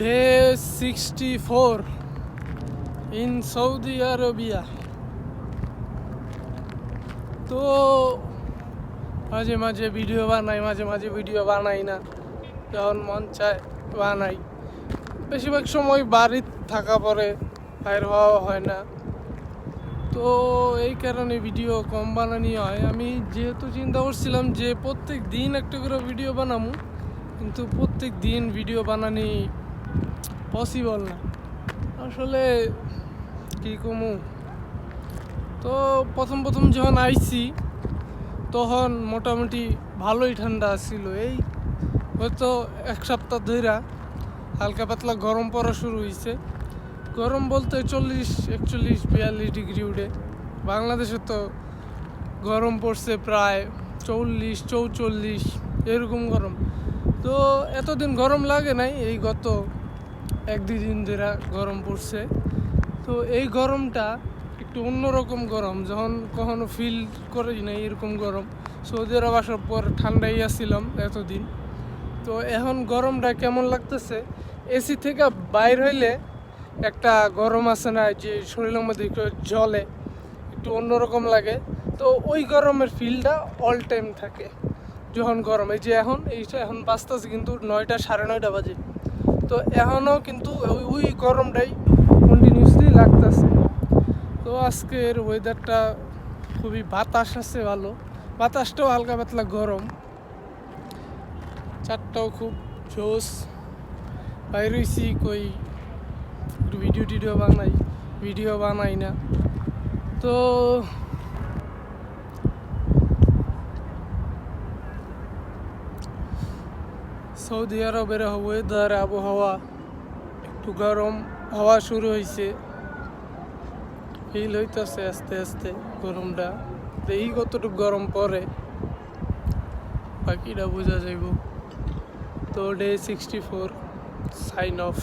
Day 64 in Saudi Arabia. তো মাঝে মাঝে ভিডিও বানাই, মাঝে মাঝে ভিডিও বানাই না, যখন মন চায় বানাই। বেশিরভাগ সময় বাড়ির থাকা পরে বাইর হওয়া হয় না, তো এই কারণে ভিডিও কম বানানি হয়। আমি যেহেতু চিন্তা করছিলাম যে প্রত্যেক দিন একটা করে ভিডিও বানাবো, কিন্তু প্রত্যেক দিন ভিডিও বানানি পসিবল না আসলে, কী কমু। তো প্রথম যখন আইছি তখন মোটামুটি ভালোই ঠান্ডা ছিল। এই হয়তো এক সপ্তাহ ধরে হালকা পাতলা গরম পড়া শুরু হয়েছে। গরম বলতে 40, 41, 42 ডিগ্রি উঠে। বাংলাদেশে তো গরম পড়ছে প্রায় 40, 44 এরকম গরম। তো এতদিন গরম লাগে নাই, এই গত 1-2 দিন ধরে গরম পড়ছে। তো এই গরমটা একটু অন্যরকম গরম, যখন কখনো ফিল করি না এরকম গরম। সৌদি আরব আসার পর ঠান্ডাই আসছিলাম এতদিন, তো এখন গরমটা কেমন লাগতেছে। এসি থেকে বাইর হইলে একটা গরম আছে না, যে শরীরের মধ্যে একটু জ্বলে, একটু অন্যরকম লাগে। তো ওই গরমের ফিলটা অল টাইম থাকে যখন গরম। এই যে এখন বাজতেছে কিন্তু 9টা, 9:30 বাজে, তো এখনও কিন্তু ওই গরমটাই কন্টিনিউসলি লাগতেছে। তো আজকের ওয়েদারটা খুবই, বাতাস আছে ভালো, বাতাসটাও হালকা পাতলা গরম, চারটাও খুব জোস। বাইরে হয়েছি কই একটু ভিডিও বানাই না। তো সৌদি আরবের ওয়েদার, আবহাওয়া একটু গরম হওয়া শুরু হয়েছে, ফিল হইতেছে আস্তে আস্তে গরমটা। এই কতটুকু গরম পরে বাকিটা বোঝা যাইব। তো Day 64 সাইন অফ।